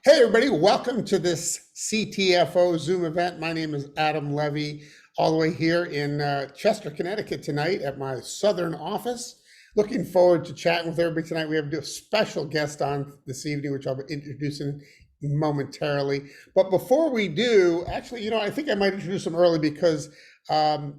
Hey, everybody, welcome to this CTFO Zoom event. My name is Adam Levy, all the way here in Chester, Connecticut tonight at my southern office. Looking forward to chatting with everybody tonight. We have a special guest on this evening, which I'll be introducing momentarily. But before we do, actually, I think I might introduce him early because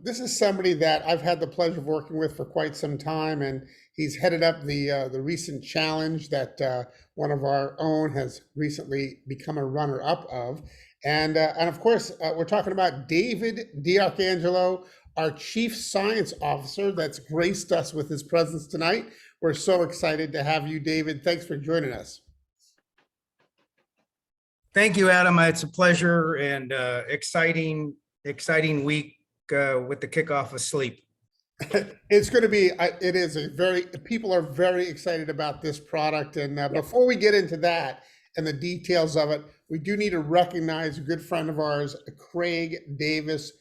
this is somebody that I've had the pleasure of working with for quite some time, and he's headed up the recent challenge that one of our own has recently become a runner-up of. And of course, we're talking about David D'Arcangelo, our Chief Science Officer that's graced us with his presence tonight. We're so excited to have you, David. Thanks for joining us. Thank you, Adam. It's a pleasure and exciting week with the kickoff of SLEAP. It's going to be, it is a people are very excited about this product. And before we get into that and the details of it, we do need to recognize a good friend of ours, Craig Davis.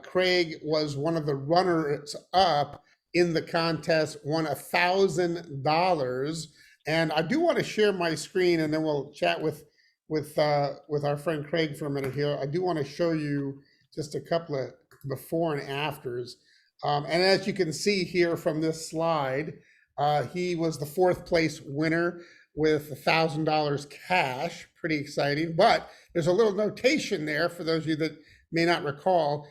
Craig was one of the runners up in the contest, won $1,000. And I do want to share my screen, and then we'll chat with our friend Craig for a minute here. I do want to show you just a couple of before and afters. And as you can see here from this slide, he was the fourth place winner with $1,000 cash. Pretty exciting. But there's a little notation there for those of you that may not recall.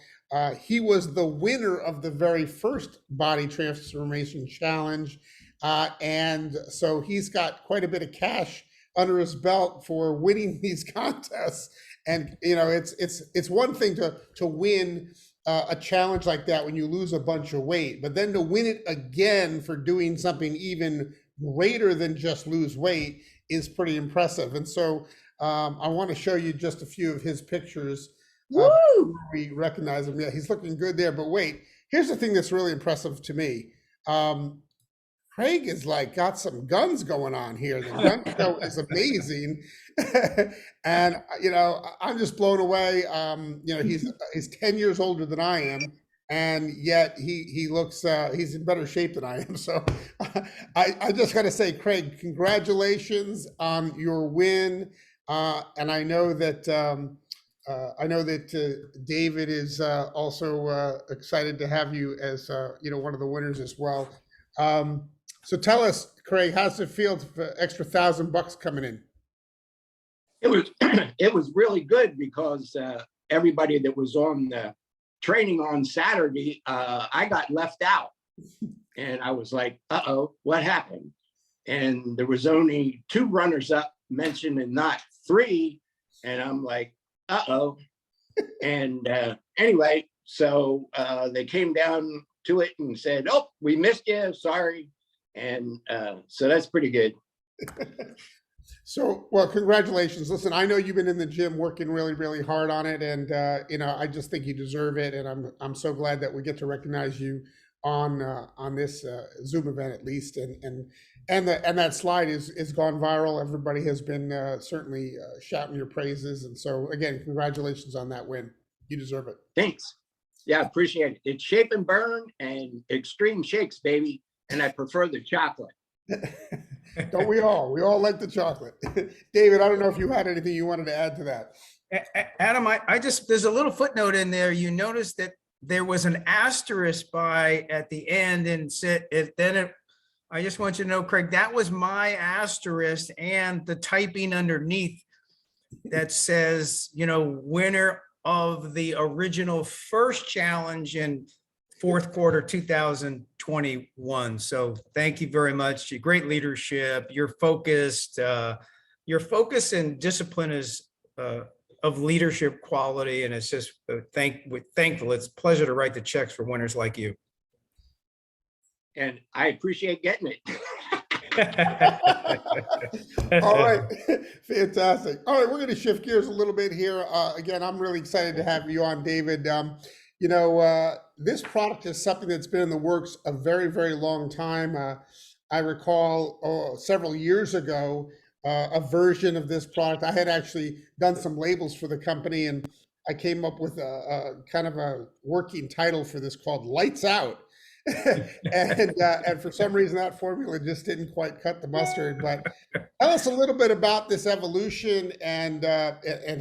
He was the winner of the very first Body Transformation Challenge. And so he's got quite a bit of cash under his belt for winning these contests. And it's one thing to win a challenge like that when you lose a bunch of weight, but then to win it again for doing something even greater than just lose weight is pretty impressive. And so I want to show you just a few of his pictures. We recognize him. Yeah, he's looking good there. But wait, here's the thing that's really impressive to me. Craig is got some guns going on here. The gun show is amazing. And, I'm just blown away. He's 10 years older than I am, and yet he looks, he's in better shape than I am. So I just got to say, Craig, congratulations on your win. And I know that David is also excited to have you as, one of the winners as well. So tell us, Craig, how's it feel for extra $1,000 coming in? It was really good because everybody that was on the training on Saturday, I got left out, and I was like, "Uh-oh, what happened?" And there was only 2 runners up mentioned and not 3, and I'm like, "Uh-oh." And anyway, so they came down to it and said, "Oh, we missed you, sorry." And so that's pretty good. So, well, congratulations. Listen, I know you've been in the gym working really, really hard on it, and I just think you deserve it. And I'm so glad that we get to recognize you on this Zoom event at least. And that slide is gone viral. Everybody has been certainly shouting your praises. And so, again, congratulations on that win. You deserve it. Thanks. Yeah, appreciate it. It's shape and burn and extreme shakes, baby. And I prefer the chocolate. Don't we all? We all like the chocolate. David, I don't know if you had anything you wanted to add to that. Adam, there's a little footnote in there. You noticed that there was an asterisk by at the end, and I just want you to know, Craig, that was my asterisk and the typing underneath that says, winner of the original first challenge in fourth quarter 2021. So thank you very much. Your great leadership, your focus and discipline is of leadership quality, and it's just thankful. It's a pleasure to write the checks for winners like you. And I appreciate getting it. All right, fantastic. All right, we're going to shift gears a little bit here. Again, I'm really excited to have you on, David. This product is something that's been in the works a very, very long time. I recall several years ago, a version of this product. I had actually done some labels for the company, and I came up with a kind of a working title for this called Lights Out. And for some reason, that formula just didn't quite cut the mustard. But tell us a little bit about this evolution and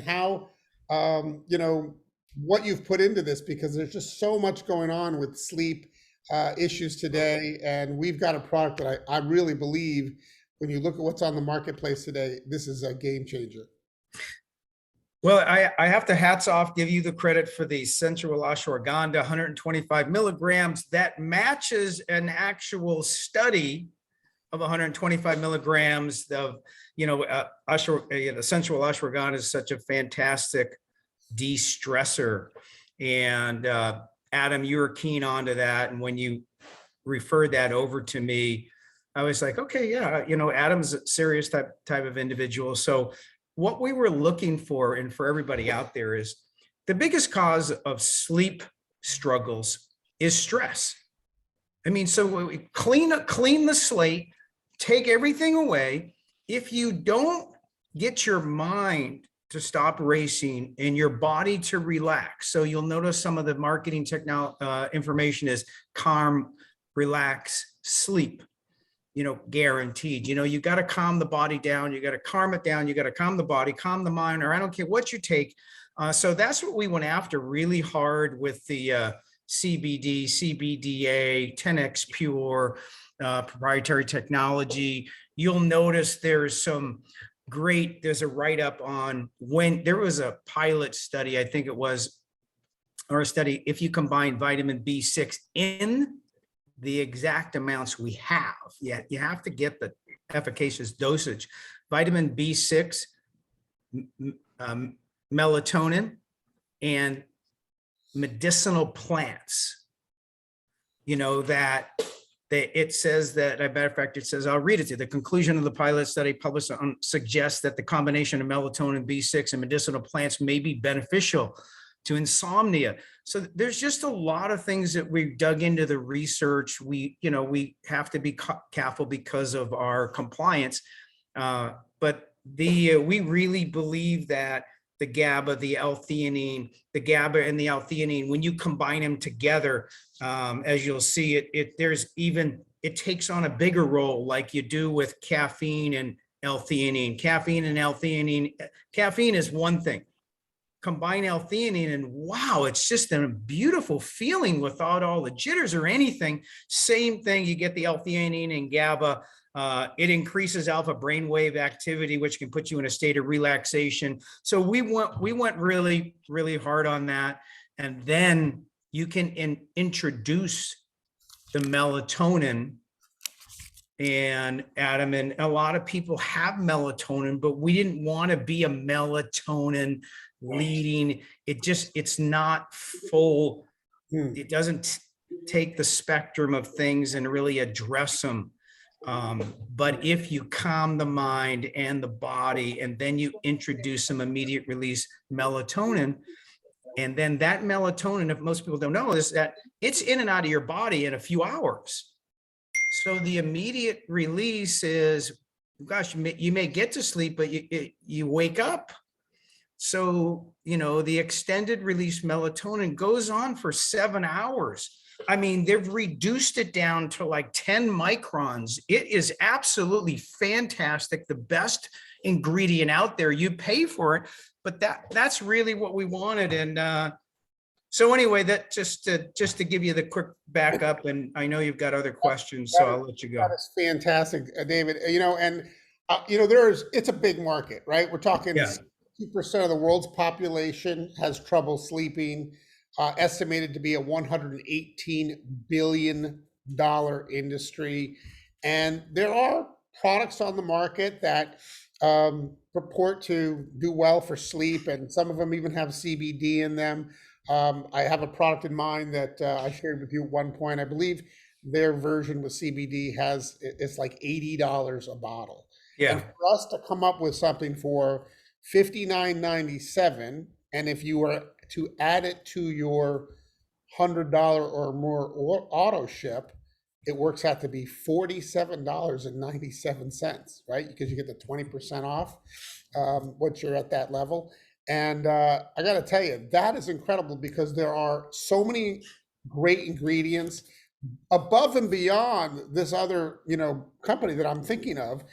how, you know, what you've put into this, because there's just so much going on with sleep issues today. And we've got a product that I really believe, when you look at what's on the marketplace today, this is a game changer. Well, I have to hats off, give you the credit for the sensual ashwagandha, 125 milligrams. That matches an actual study of 125 milligrams of, you know, the sensual ashwagandha is such a fantastic de-stressor. And Adam, you were keen onto that. And when you referred that over to me, I was like, okay, yeah, you know, Adam's a serious type of individual. So what we were looking for, and for everybody out there, is the biggest cause of sleep struggles is stress. I mean, so we clean the slate, take everything away. If you don't get your mind to stop racing and your body to relax, so you'll notice some of the marketing information is calm, relax, sleep. You know, guaranteed. You know, you got to calm the body down. You got to calm it down. You got to calm the body, calm the mind, or I don't care what you take. So that's what we went after really hard with the CBD, CBDA, 10X Pure, proprietary technology. You'll notice there's a write-up on when there was a pilot study, I think it was, or a study, if you combine vitamin B6 in the exact amounts we have, yet you have to get the efficacious dosage. Vitamin B6, melatonin, and medicinal plants. You know, it says that, as a matter of fact, it says, I'll read it to you. The conclusion of the pilot study published suggests that the combination of melatonin, B6, and medicinal plants may be beneficial to insomnia. So there's just a lot of things that we've dug into the research. We have to be careful because of our compliance. But we really believe that the GABA, the L-theanine, the GABA and the L-theanine, when you combine them together, as you'll see, it takes on a bigger role, like you do with caffeine and L-theanine. Caffeine and L-theanine, caffeine is one thing. Combine L-theanine and wow, it's just a beautiful feeling without all the jitters or anything. Same thing, you get the L-theanine and GABA. It increases alpha brainwave activity, which can put you in a state of relaxation. So we went really, really hard on that. And then you can introduce the melatonin. And Adam, and a lot of people have melatonin, but we didn't want to be a melatonin leading. It's not full. It doesn't take the spectrum of things and really address them. But if you calm the mind and the body, and then you introduce some immediate release melatonin, and then that melatonin, if most people don't know, is that it's in and out of your body in a few hours. So the immediate release is, gosh, you may get to sleep, but you wake up. So, you know, the extended release melatonin goes on for 7 hours. I mean, they've reduced it down to like 10 microns. It is absolutely fantastic. The best ingredient out there. You pay for it, but that's really what we wanted. And so anyway, that just to give you the quick backup, and I know you've got other questions, so I'll let you go. That is fantastic, David. You know, and it's a big market, right? We're talking 2% of the world's population has trouble sleeping, estimated to be a $118 billion industry. And there are products on the market that purport to do well for sleep, and some of them even have CBD in them. I have a product in mind that I shared with you at one point. I believe their version with CBD it's like $80 a bottle. Yeah. And for us to come up with something for $59.97, and if you were to add it to your $100 or more auto ship, it works out to be $47.97, right? Because you get the 20% off once you're at that level. And I got to tell you, that is incredible, because there are so many great ingredients. above and beyond this other, company that I'm thinking of,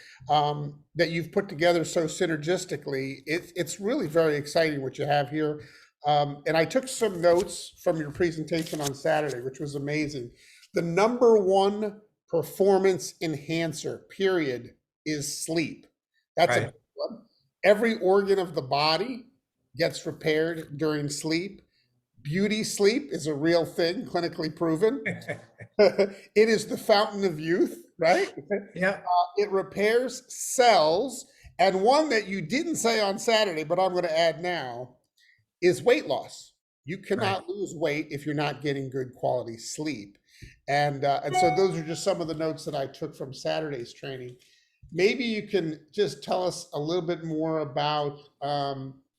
that you've put together so synergistically, it's really very exciting what you have here. And I took some notes from your presentation on Saturday, which was amazing. The number one performance enhancer, period, is sleep. That's a Right. big one. Every organ of the body gets repaired during sleep. Beauty sleep is a real thing, clinically proven. It is the fountain of youth, right? Yeah, It repairs cells. And one that you didn't say on Saturday, but I'm going to add now, is weight loss. You right. cannot lose weight if you're not getting good quality sleep. And so those are just some of the notes that I took from Saturday's training. Maybe you can just tell us a little bit more about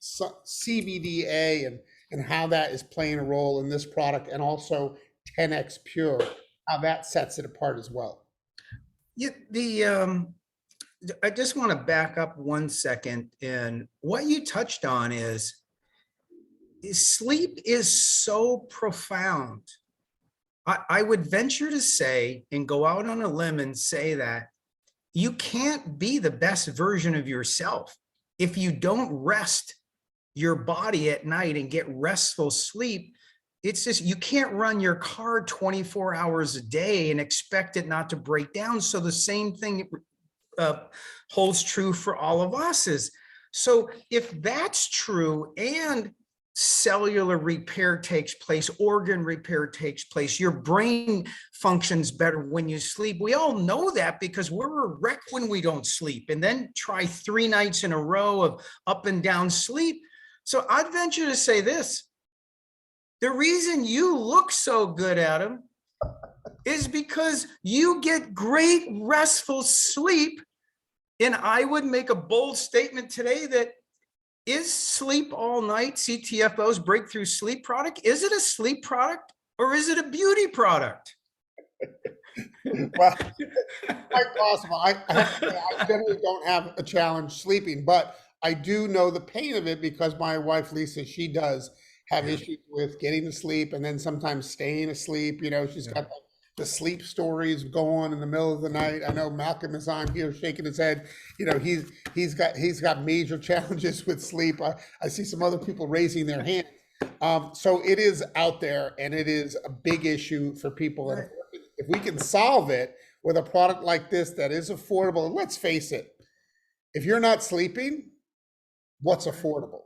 CBDA and how that is playing a role in this product, and also 10x Pure, how that sets it apart as well. Yeah, I just want to back up 1 second. And what you touched on is sleep is so profound. I would venture to say, and go out on a limb and say, that you can't be the best version of yourself if you don't rest your body at night and get restful sleep. It's just, you can't run your car 24 hours a day and expect it not to break down. So the same thing holds true for all of us. Is so if that's true, and cellular repair takes place, organ repair takes place, your brain functions better when you sleep. We all know that because we're a wreck when we don't sleep, and then try 3 nights in a row of up and down sleep. So I'd venture to say this: the reason you look so good, Adam, is because you get great restful sleep. And I would make a bold statement today that, is Sleep All Night, CTFO's breakthrough sleep product, is it a sleep product or is it a beauty product? Well, quite possible. I generally don't have a challenge sleeping, but I do know the pain of it because my wife Lisa, she does have Yeah. issues with getting to sleep and then sometimes staying asleep. She's Yeah. got the sleep stories go on in the middle of the night. I know Malcolm is on here shaking his head. He's got major challenges with sleep. I see some other people raising their hands. So it is out there, and it is a big issue for people. And Right. if we can solve it with a product like this that is affordable, and let's face it, if you're not sleeping, what's affordable,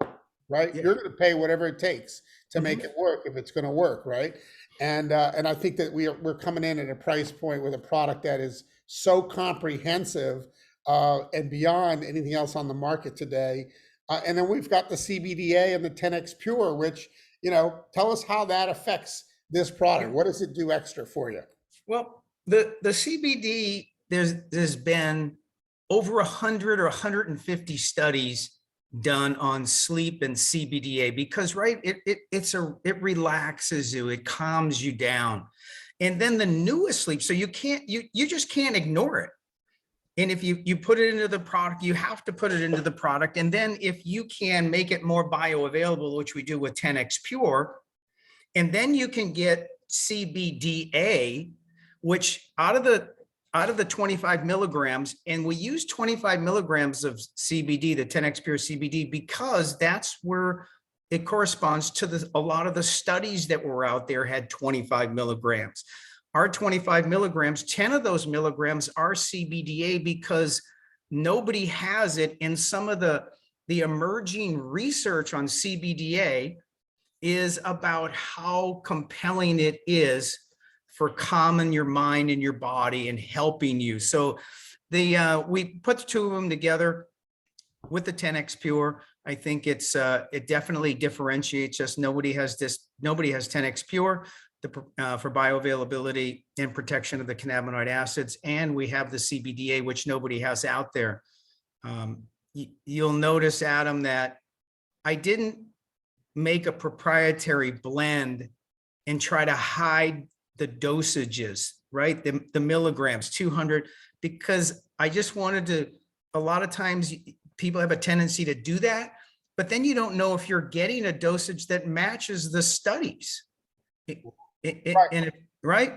right? Yeah. You're going to pay whatever it takes to make Mhm. it work if it's going to work, right? And I think that we're coming in at a price point with a product that is so comprehensive and beyond anything else on the market today. And then we've got the CBDA and the 10x Pure, which, tell us how that affects this product. What does it do extra for you? Well, the CBD, there's been over 100 or 150 studies done on sleep and CBDA, because it relaxes you, it calms you down. And then the newest sleep, so you just can't ignore it. And if you put it into the product, you have to put it into the product. And then if you can make it more bioavailable, which we do with 10x Pure, and then you can get CBDA, which out of the 25 milligrams, and we use 25 milligrams of CBD, the 10x Pure CBD, because that's where it corresponds to a lot of the studies that were out there had 25 milligrams. Our 25 milligrams, 10 of those milligrams are CBDA, because nobody has it. And some of the emerging research on CBDA is about how compelling it is for calming your mind and your body and helping you. So we put the two of them together with the 10x Pure. I think it definitely differentiates us. Nobody has 10x Pure for bioavailability and protection of the cannabinoid acids. And we have the CBDA, which nobody has out there. You'll notice, Adam, that I didn't make a proprietary blend and try to hide the dosages, right? The milligrams, 200, because I just wanted to, a lot of times people have a tendency to do that, but then you don't know if you're getting a dosage that matches the studies. Right. Right?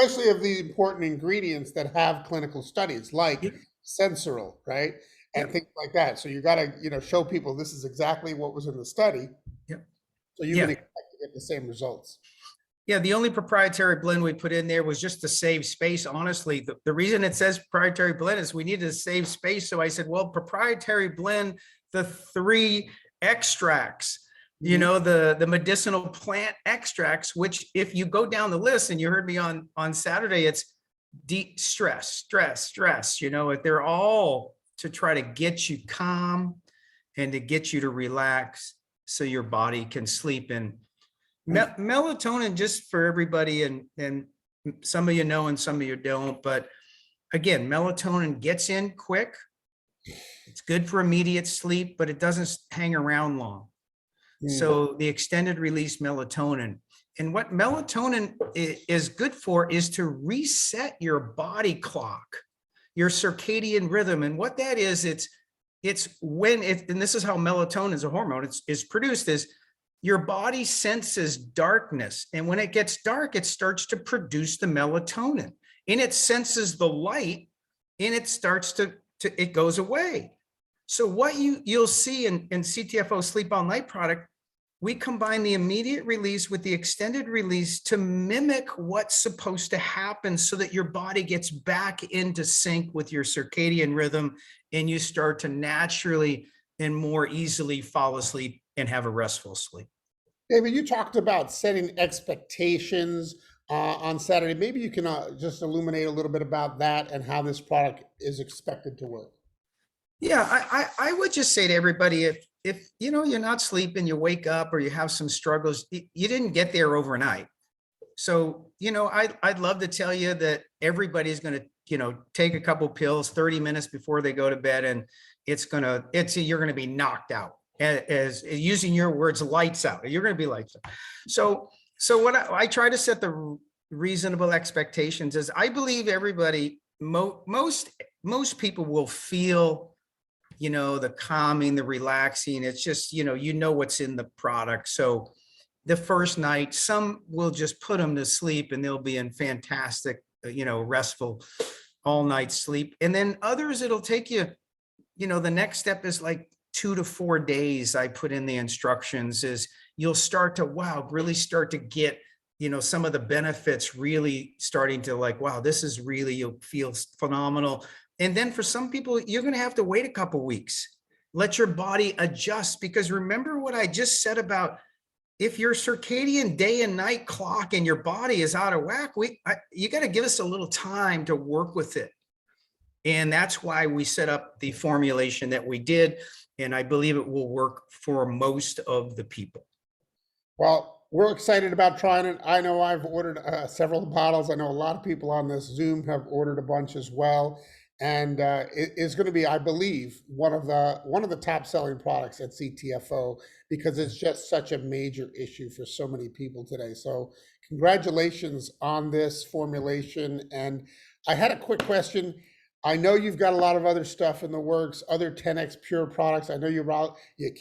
especially of the important ingredients that have clinical studies like Yep. Sensoril, right? And Yep. things like that. So you got to, show people this is exactly what was in the study. Yep. So you can Yeah. expect to get the same results. Yeah, the only proprietary blend we put in there was just to save space. Honestly, the reason it says proprietary blend is we needed to save space. So I said, well, proprietary blend, the 3 extracts, the medicinal plant extracts, which if you go down the list, and you heard me on Saturday, it's deep stress, they're all to try to get you calm and to get you to relax so your body can sleep. And melatonin, just for everybody, and some of you know and some of you don't, but again, melatonin gets in quick. It's good for immediate sleep, but it doesn't hang around long. So the extended release melatonin, and what melatonin is good for is to reset your body clock, your circadian rhythm. And what that is, it's when it, and this is how melatonin is a hormone, it's produced, is your body senses darkness. And when it gets dark, it starts to produce the melatonin, and it senses the light, and it starts to it goes away. So what you'll see in CTFO Sleep All Night product, we combine the immediate release with the extended release to mimic what's supposed to happen so that your body gets back into sync with your circadian rhythm, and you start to naturally and more easily fall asleep and have a restful sleep. David, you talked about setting expectations on Saturday. Maybe you can just illuminate a little bit about that and how this product is expected to work. Yeah, I would just say to everybody, if you're not sleeping, you wake up or you have some struggles, you didn't get there overnight. So, I'd love to tell you that everybody's going to, take a couple pills 30 minutes before they go to bed, and you're going to be knocked out, as using your words, lights out. You're going to be lights out. So what I try to set the reasonable expectations is, I believe everybody, most people will feel, the calming, the relaxing. It's just, what's in the product. So the first night, some will just put them to sleep and they'll be in fantastic, restful all night sleep. And then others, it'll take you, the next step is like 2 to 4 days. I put in the instructions is you'll start to, really start to get, some of the benefits really starting to like, this is really, you'll feel phenomenal. And then for some people, you're going to have to wait a couple weeks, let your body adjust, because remember what I just said about if your circadian day and night clock and your body is out of whack, you got to give us a little time to work with it. And that's why we set up the formulation that we did. And I believe it will work for most of the people. Well, we're excited about trying it. I know I've ordered several bottles. I know a lot of people on this Zoom have ordered a bunch as well. And it is going to be, I believe, one of the top selling products at CTFO, because it's just such a major issue for so many people today. So congratulations on this formulation. And I had a quick question. I know you've got a lot of other stuff in the works, other 10X Pure products. I know you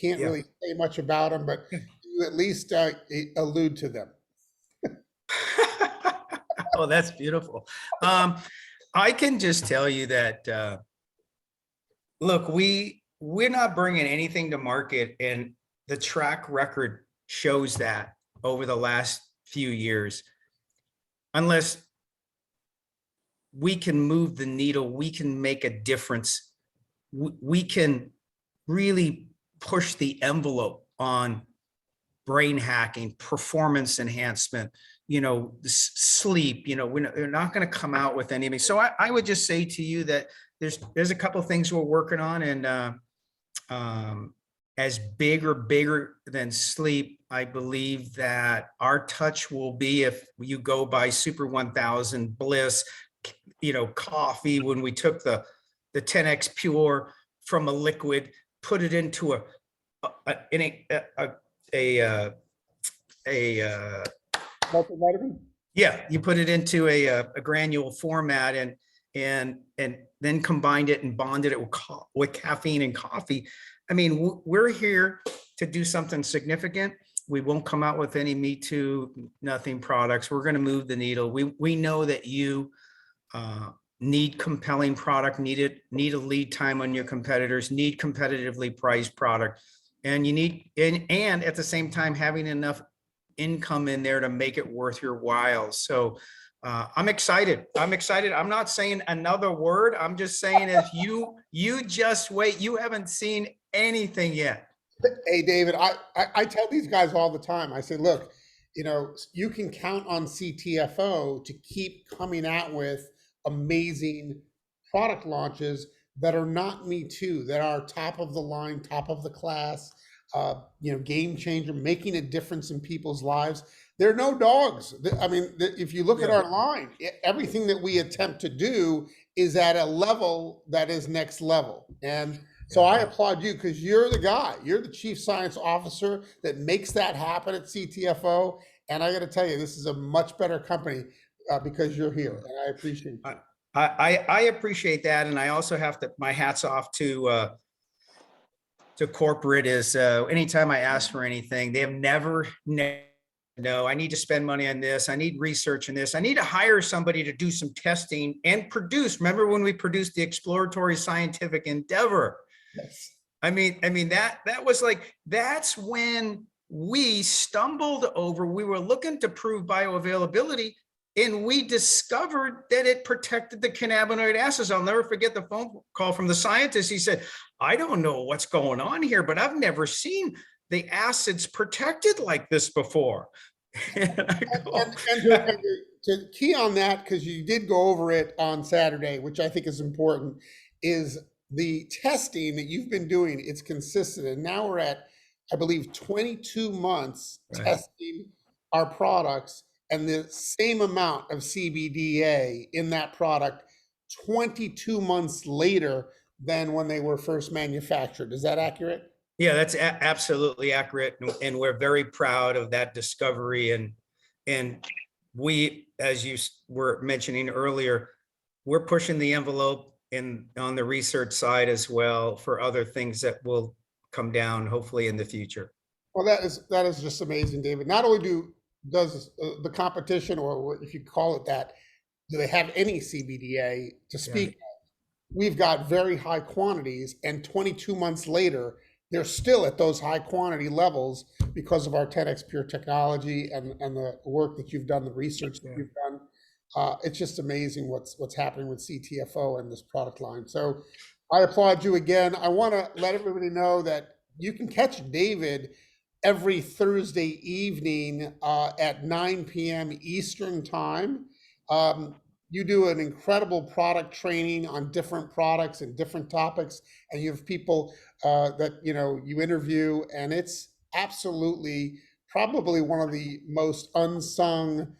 can't really say much about them, but you at least allude to them. Oh, that's beautiful. I can just tell you that, look, we're not bringing anything to market, and the track record shows that over the last few years, unless we can move the needle, we can make a difference. We can really push the envelope on brain hacking, performance enhancement, sleep. We're not going to come out with anything. So I would just say to you that there's a couple of things we're working on, and as bigger than sleep, I believe that our touch will be, if you go by Super 1000, Bliss, coffee, when we took the 10X Pure from a liquid, put it into a Multivitamin? Yeah, you put it into a granule format, and then combined it and bonded it with caffeine and coffee. I mean, we're here to do something significant. we won't come out with any Me Too, nothing products. We're going to move the needle. We know that you need compelling product, need a lead time on your competitors, need competitively priced product. And you need, and at the same time, having enough income in there to make it worth your while. So I'm excited. I'm excited. I'm not saying another word. I'm just saying if you just wait, you haven't seen anything yet. Hey, David, I tell these guys all the time, I say, look, you know, you can count on CTFO to keep coming out with amazing product launches that are not Me Too, that are top of the line, top of the class, you know, game changer, making a difference in people's lives. They're no dogs. I mean, if you look at our line, everything that we attempt to do is at a level that is next level. And so I applaud you because you're the guy. You're the chief science officer that makes that happen at CTFO. And I got to tell you, this is a much better company because you're here, and I appreciate you. I appreciate that, and I also have to, my hats off to corporate. Is anytime I ask for anything, they have never no, I need to spend money on this. I need research in this. I need to hire somebody to do some testing and produce. Remember when we produced the exploratory scientific endeavor? Yes. I mean that was like, that's when we stumbled over, we were looking to prove bioavailability, and we discovered that it protected the cannabinoid acids. I'll never forget the phone call from the scientist. He said, I don't know what's going on here, but I've never seen the acids protected like this before. And to key on that, because you did go over it on Saturday, which I think is important, is the testing that you've been doing. It's consistent. And now we're at, I believe, 22 months testing our products and the same amount of CBDA in that product 22 months later than when they were first manufactured. Is that accurate? Yeah, that's absolutely accurate, and we're very proud of that discovery. And we, as you were mentioning earlier, we're pushing the envelope on the research side as well for other things that will come down hopefully in the future. Well, that is just amazing, David. Not only does the competition, or if you call it that, do they have any CBDA to speak of? We've got very high quantities, and 22 months later, they're still at those high quantity levels because of our 10X Pure technology and the work that you've done, the research that you've done. It's just amazing what's happening with CTFO and this product line. So I applaud you again. I want to let everybody know that you can catch David every Thursday evening at 9 p.m. Eastern time. You do an incredible product training on different products and different topics, and you have people that you interview, and it's absolutely probably one of the most unsung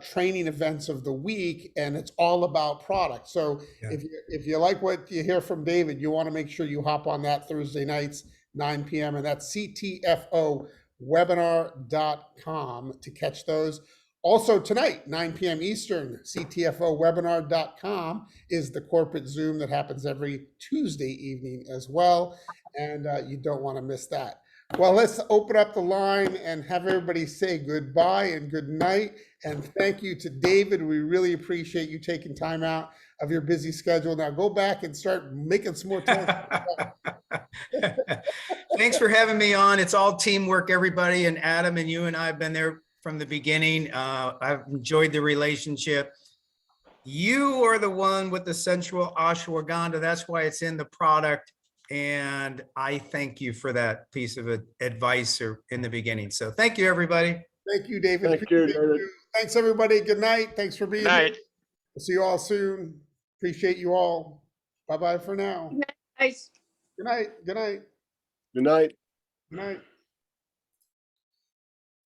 training events of the week, and it's all about product. So if you like what you hear from David, you want to make sure you hop on that Thursday nights, 9 p.m. and that's ctfowebinar.com to catch those. Also tonight, 9 p.m. Eastern, ctfowebinar.com is the corporate Zoom that happens every Tuesday evening as well, and you don't want to miss that. Well, let's open up the line and have everybody say goodbye and good night. And thank you to David. We really appreciate you taking time out of your busy schedule. Now go back and start making some more time. Thanks for having me on. It's all teamwork, everybody. And Adam and you and I have been there from the beginning. I've enjoyed the relationship. You are the one with the sensual ashwagandha. That's why it's in the product. And I thank you for that piece of advice in the beginning. So thank you, everybody. Thank you, David. Thank you, David. Thanks, everybody. Good night. Thanks for being here. We'll see you all soon. Appreciate you all. Bye-bye for now. Nice. Good night. Good night. Good night. Good night.